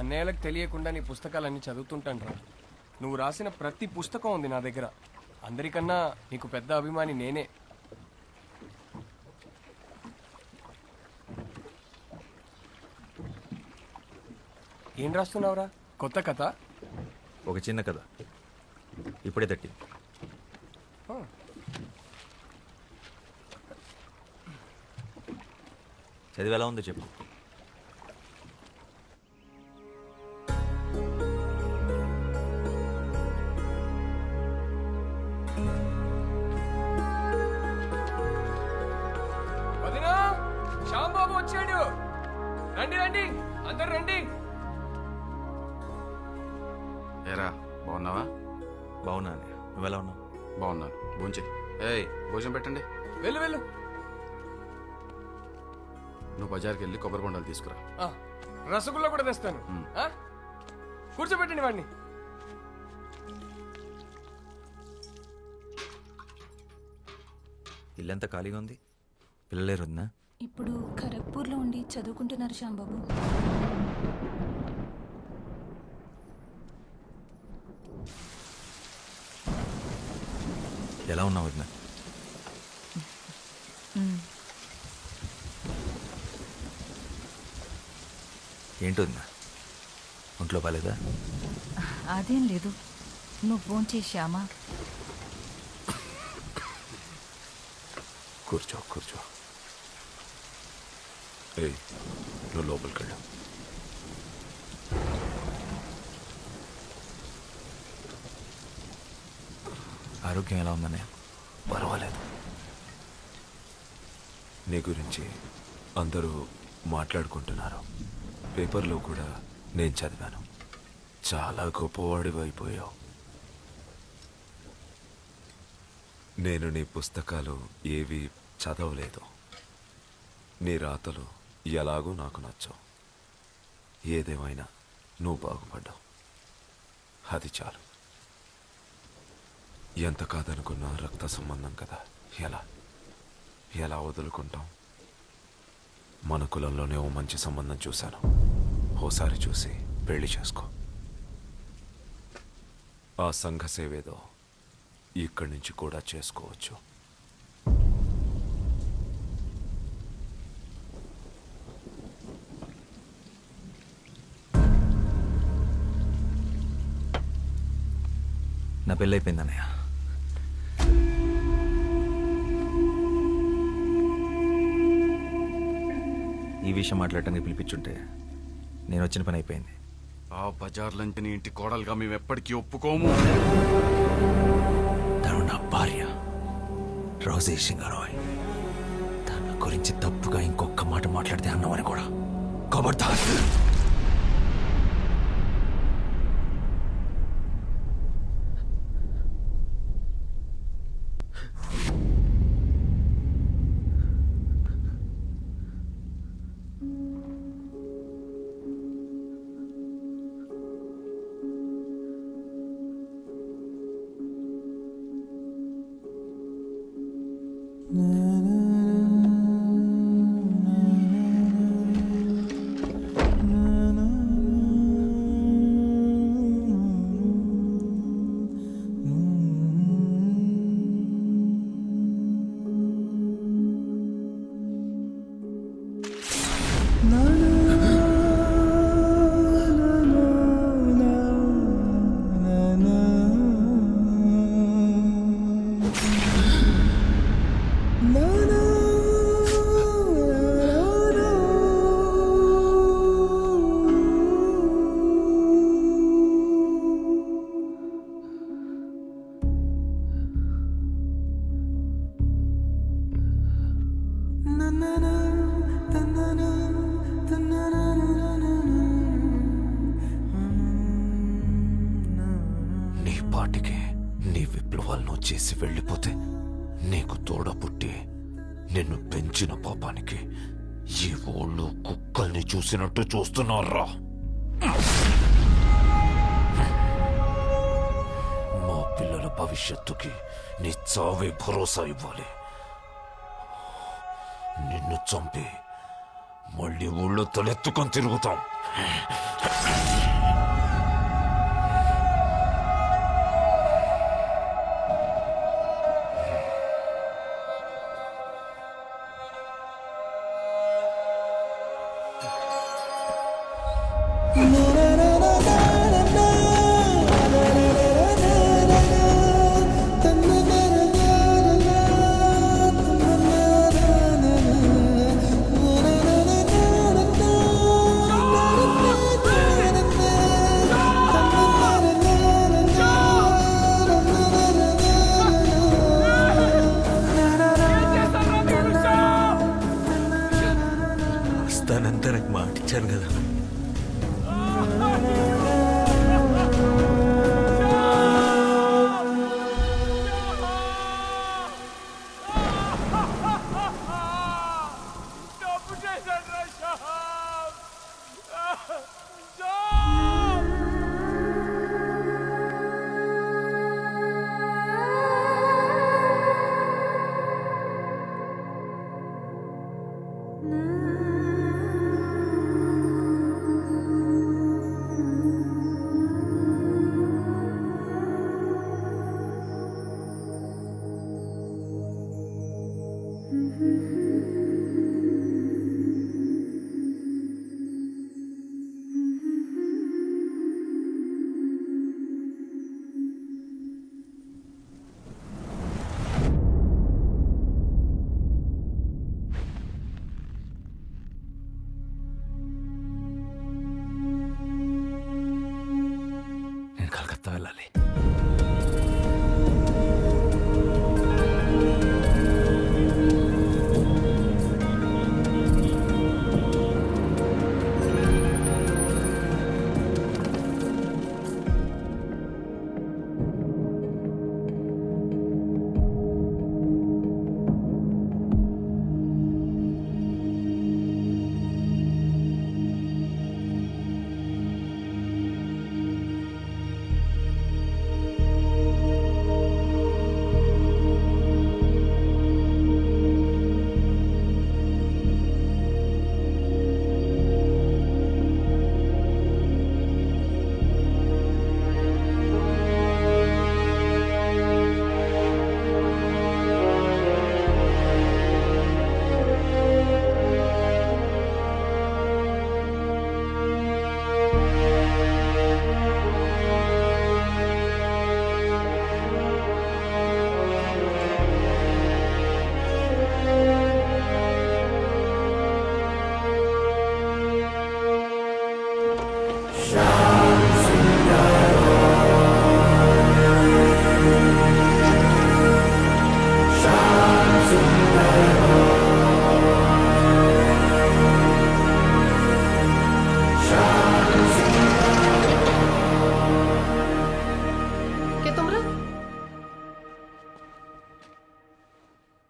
అన్నయ్యలకు తెలియకుండా నీ పుస్తకాలన్నీ చదువుతుంటాను రా. నువ్వు రాసిన ప్రతి పుస్తకం ఉంది నా దగ్గర. అందరికన్నా నీకు పెద్ద అభిమాని నేనే. ఏం రాస్తున్నావురా? కొత్త కథ? ఒక చిన్న కథ ఇప్పుడే తట్టి. చదివి ఎలా ఉందో చెప్పు. వదినా, శ్యాంబాబు వచ్చాడు. రండి రండి, అందరు రండి. ఏరా బాగున్నావా? బాగున్నా. నువ్వు ఎలా ఉన్నావు? బాగున్నాను. భోంచే. ఏయ్ భోజనం పెట్టండి. వెళ్ళు వెళ్ళు. నువ్వు బజార్కి వెళ్ళి కొబ్బరి బొండాలు తీసుకురా. రసగుల్లా కూడా తెస్తాను. కూర్చోబెట్టండి వాడిని. ఇల్లంతా ఖాళీగా ఉంది. పిల్లలేరు వదినా? ఇప్పుడు ఖరగ్పూర్లో ఉండి చదువుకుంటున్నారు శ్యాంబాబు. ఎలా ఉన్నావు వదినా? ఏంటి వదినా, ఒంట్లో బాలేదా? అదేం లేదు, నువ్వు ఫోన్ చేశామా? కూర్చో కూర్చో. ఏయ్ నువ్వు లోపలికి వెళ్ళు. ఆరోగ్యం ఎలా ఉందనే? పర్వాలేదు. నీ గురించి అందరూ మాట్లాడుకుంటున్నారు. పేపర్లో కూడా నేను చదివాను. చాలా గొప్పవాడివి అయిపోయావు. నేను నీ పుస్తకాలు ఏవి చదవలేదు. నీ రాతలు ఎలాగో నాకు నచ్చవు. ఏదేమైనా నువ్వు బాగుపడ్డావు, అది చాలు. ఎంత కాదనుకున్నా రక్త సంబంధం కదా, ఎలా వదులుకుంటాం? మన కులంలోనే ఓ మంచి సంబంధం చూశాను. ఓసారి చూసి పెళ్లి చేసుకో. ఆ సంఘ సేవేదో ఇక్కడి నుంచి కూడా చేసుకోవచ్చు. నా పెళ్ళైపోయింది అన్నయ్య. ఈ విషయం మాట్లాడటానికి పిలిపించుంటే నేను వచ్చిన పని అయిపోయింది. ఆ బజార్లంటే నీ ఇంటి కోడలుగా మేము ఎప్పటికీ ఒప్పుకోము. తను నా భార్య రోజీ సింగరాయ్. తన గురించి తప్పుగా ఇంకొక మాట మాట్లాడితే అన్నామని కూడా ఖబర్దార్. నీ పాటికి నీ విప్లవాలను చేసి వెళ్ళిపోతే నీకు తోడ పుట్టి నిన్ను పెంచిన పాపానికి ఈ ఊళ్ళో కుక్కల్ని చూసినట్టు చూస్తున్నారా? మా పిల్లల భవిష్యత్తుకి నీ చావే భరోసా ఇవ్వాలి. నిన్ను చంపి మళ్ళీ ఊళ్ళో తలెత్తుకొని తిరుగుతాం. వస్తానంతా నాకు మాట ఇచ్చాను కదా. నేను కలకత్తా వెళ్ళాలి.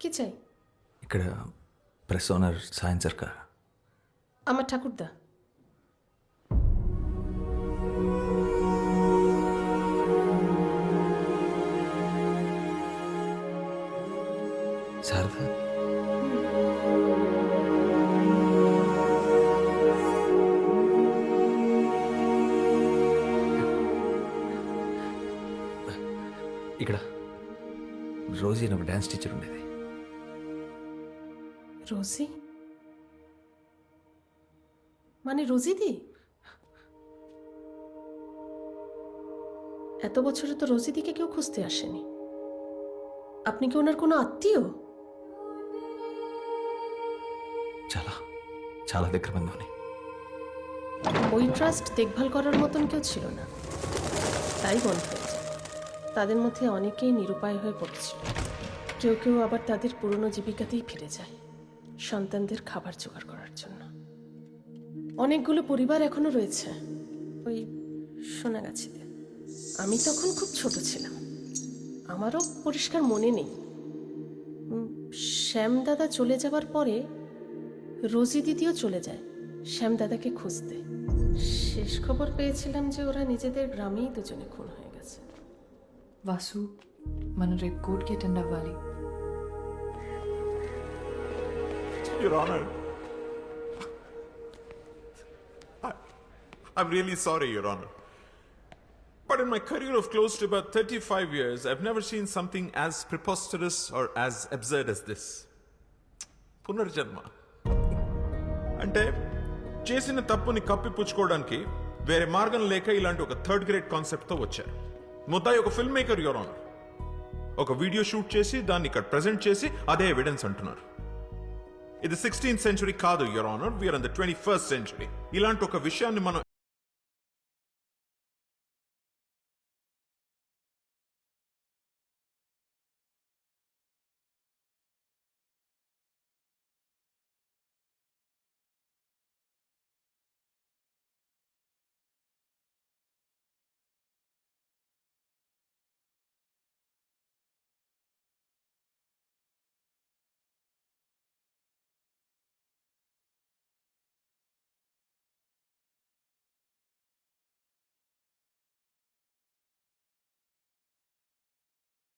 কি চাই? ఇక్కడ ప్రెస్ ఓనర్ సాయం సర్కార్. আমার ঠাকুরদা। శారదా, ఇక్కడ రోజీ నాకు డ్యాన్స్ టీచర్ ఉండేది. রোজি? মানে রোজিদি? এত বছরে তো রোজিদিকে কেউ খুঁজতে আসেনি। আপনি কি ওনার কোনো আত্মীয়? చాలా చాలా దగ్గర బంధువుని. ওই ট্রাস্ট দেখভাল করার মতন কেউ ছিল না, তাই বন্ধ হয়েছে। তাদের মধ্যে অনেকেই নিরুপায় হয়ে পড়েছিল, কেউ কেউ আবার তাদের পুরনো জীবিকাতেই ফিরে যায় সন্তানদের খাবার জোগাড় করার জন্য। অনেকগুলো পরিবার এখনো রয়েছে ওই সোনাগাছিতে। আমি তখন খুব ছোট ছিলাম, আমারও পরিষ্কার মনে নেই। শ্যাম দাদা চলে যাবার পরে রোজি দিদিও চলে যায় শ্যাম দাদাকে খুঁজতে। শেষ খবর পেয়েছিলাম যে ওরা নিজেদের গ্রামেই দুজনে খুন হয়ে গেছে। వాసు మనం రేపు కోర్టుకి అటెండ్ అవ్వాలి. Your Honor, I'm really sorry, Your Honor. But in my career of close to about 35 years, I've never seen something as preposterous or as absurd as this. పునర్జన్మ అంటే చేసిన తప్పుని కప్పిపుచ్చుకోవడానికి వేరే మార్గం లేక ఇలాంటి ఒక థర్డ్ గ్రేడ్ కాన్సెప్ట్తో వచ్చారు. ముద్దాయి ఒక ఫిల్మ్ మేకర్, యువర్ ఆనర్. ఒక వీడియో షూట్ చేసి దాన్ని ఇక్కడ ప్రెజెంట్ చేసి అదే ఎవిడెన్స్ అంటున్నారు. ఇది 16th century కాదు, your honour. We are in the 21st century. ఇలాంటి ఒక విషయాన్ని మనం